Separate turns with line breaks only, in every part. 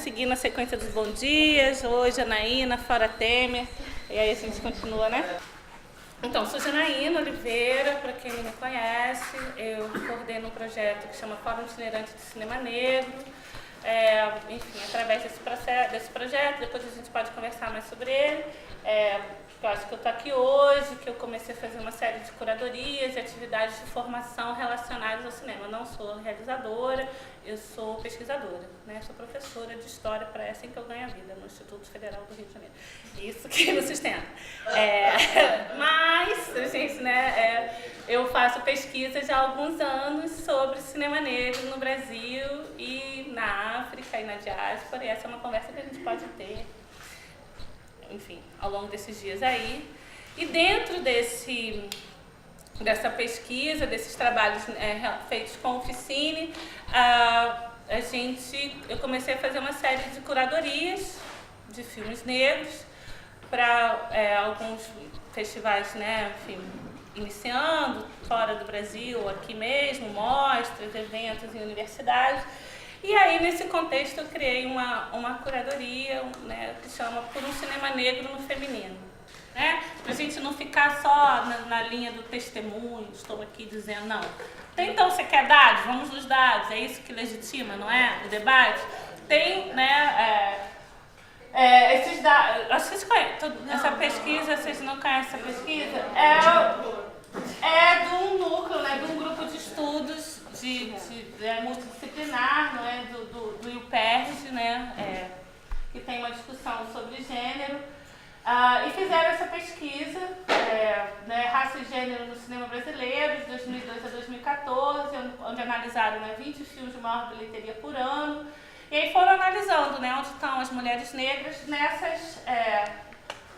Seguindo a sequência dos bom dias. Hoje, Janaína, fora Temer. E aí a gente continua, né? Então, sou Janaína Oliveira, para quem não me conhece. Eu coordeno um projeto que chama Fórum Itinerante de Cinema Negro. Enfim, através desse projeto, depois a gente pode conversar mais sobre ele. Eu acho que eu estou aqui hoje, que eu comecei a fazer uma série de curadorias e atividades de formação relacionadas ao cinema. Eu não sou realizadora, eu sou pesquisadora, né? Sou professora de história, para assim que eu ganho a vida, no Instituto Federal do Rio de Janeiro. Isso que me sustenta. Mas, gente, né, eu faço pesquisa já há alguns anos sobre cinema negro no Brasil e na África e na diáspora, e essa é uma conversa que a gente pode ter, enfim, ao longo desses dias aí. E dentro dessa pesquisa, desses trabalhos feitos com o Oficine, eu comecei a fazer uma série de curadorias de filmes negros para alguns festivais, né, enfim, iniciando, fora do Brasil, aqui mesmo, mostras, eventos em universidades. E aí, nesse contexto, eu criei uma curadoria, né, que chama Por um Cinema Negro no Feminino. Né? Para a gente não ficar só na linha do testemunho, estou aqui dizendo, não. Então, você quer dados? Vamos nos dados, é isso que legitima, não é? O debate. Tem, né, esses dados, acho que vocês conhecem, essa pesquisa, vocês não conhecem essa pesquisa? É de um núcleo, né, de um grupo de estudos multidisciplinar, não é? do IUPERJ, né? Que tem uma discussão sobre gênero, e fizeram essa pesquisa, né, Raça e Gênero no Cinema Brasileiro, de 2002 a 2014, onde analisaram, né, 20 filmes de maior bilheteria por ano, e aí foram analisando, né, onde estão as mulheres negras nessas,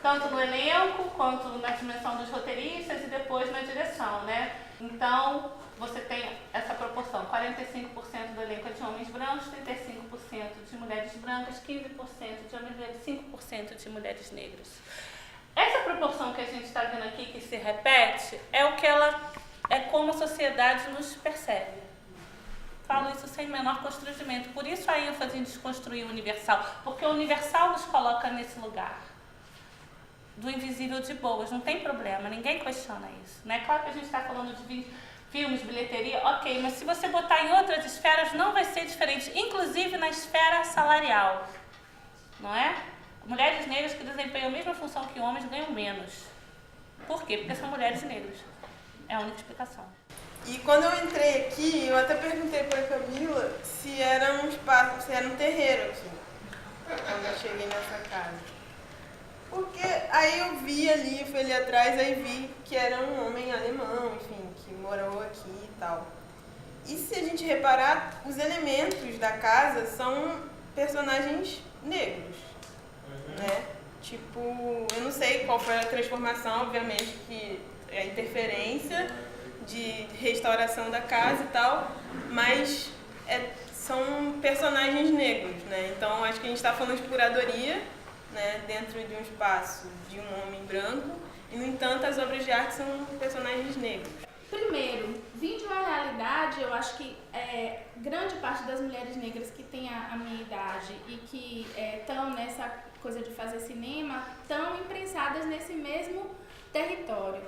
tanto no elenco, quanto na dimensão dos roteiristas e depois na direção, né? Então, você tem essa proporção, 45% do elenco é de homens brancos, 35% de mulheres brancas, 15% de homens negros, 5% de mulheres negras. Essa proporção que a gente está vendo aqui, que se repete, é como a sociedade nos percebe. Falo isso sem menor constrangimento, por isso a ênfase em desconstruir o universal, porque o universal nos coloca nesse lugar do invisível de boas, não tem problema, ninguém questiona isso. Né? Claro que a gente está falando de filmes, bilheteria, ok, mas se você botar em outras esferas não vai ser diferente, inclusive na esfera salarial, não é? Mulheres negras que desempenham a mesma função que homens ganham menos. Por quê? Porque são mulheres negras. É a única explicação.
E quando eu entrei aqui, eu até perguntei para a Camila se era um espaço, se era um terreiro, assim, quando eu cheguei nessa casa. Porque aí eu vi ali, fui ali atrás, aí vi que era um homem alemão, enfim, que morou aqui e tal. E se a gente reparar, os elementos da casa são personagens negros, né? Tipo, eu não sei qual foi a transformação, obviamente, que é a interferência de restauração da casa e tal, mas são personagens negros, né? Então, acho que a gente está falando de curadoria, né, dentro de um espaço de um homem branco, e, no entanto, as obras de arte são personagens negros.
Primeiro, vindo à realidade, eu acho que grande parte das mulheres negras que têm a minha idade e que estão nessa coisa de fazer cinema, estão imprensadas nesse mesmo território.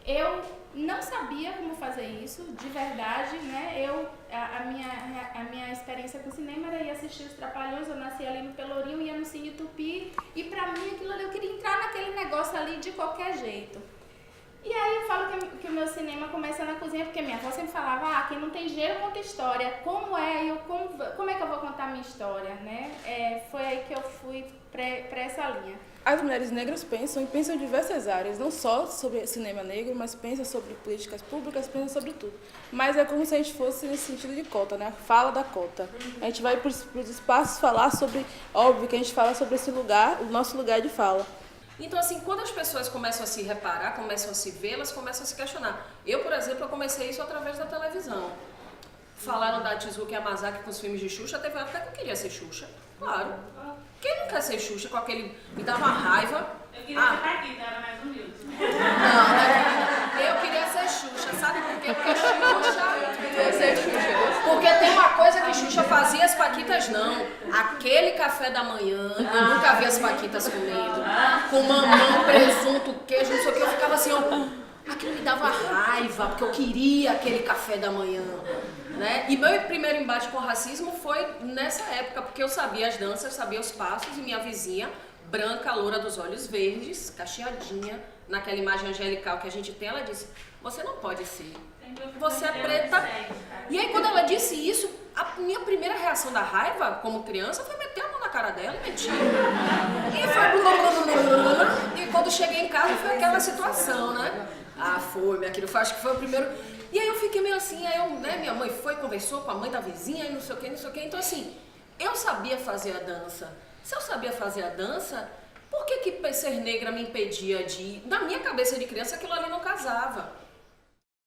Eu não sabia como fazer isso, de verdade, né? A minha experiência com cinema era ir assistir Os Trapalhões, eu nasci ali no Pelourinho, ia no Cine Tupi, e pra mim aquilo ali, eu queria entrar naquele negócio ali de qualquer jeito. E aí eu falo que o meu cinema começa na cozinha, porque minha avó sempre falava, quem não tem dinheiro conta história. Como é que eu vou contar a minha história, né? Foi aí que eu fui para essa linha.
As mulheres negras pensam em diversas áreas, não só sobre cinema negro, mas pensam sobre políticas públicas, pensam sobre tudo. Mas é como se a gente fosse nesse sentido de cota, né? Fala da cota. A gente vai para os espaços falar sobre, óbvio que a gente fala sobre esse lugar, o nosso lugar de fala.
Então, assim, quando as pessoas começam a se reparar, começam a se ver, elas começam a se questionar. Eu, por exemplo, comecei isso através da televisão. Falaram da Tezuka Yamazaki com os filmes de Xuxa, teve uma época que eu queria ser Xuxa. Claro. Quem não quer ser Xuxa com aquele... Me dava uma raiva.
Eu queria ser Paquita, era mais humilde.
Não, eu queria ser Xuxa, sabe por quê? Porque Xuxa... Porque tem uma coisa que Xuxa fazia, as paquitas não. Aquele café da manhã, eu nunca vi as paquitas comendo. Com mamão, presunto, queijo, não sei o que, eu ficava assim, ó. Aquilo me dava raiva, porque eu queria aquele café da manhã. Né? E meu primeiro embate com o racismo foi nessa época, porque eu sabia as danças, sabia os passos, e minha vizinha, branca, loura dos olhos verdes, cacheadinha, naquela imagem angelical que a gente tem, ela disse, você não pode ser, você é preta. E aí quando ela disse isso, a minha primeira reação da raiva, como criança, foi meter a mão na cara dela e mentir. E foi... E quando cheguei em casa foi aquela situação, né? Ah, foi, minha querida, acho que foi o primeiro... E aí eu fiquei meio assim, aí eu, né, minha mãe foi, conversou com a mãe da vizinha e não sei o que, não sei o que. Então assim, eu sabia fazer a dança. Se eu sabia fazer a dança, por que ser negra me impedia de... Na minha cabeça de criança, aquilo ali não casava.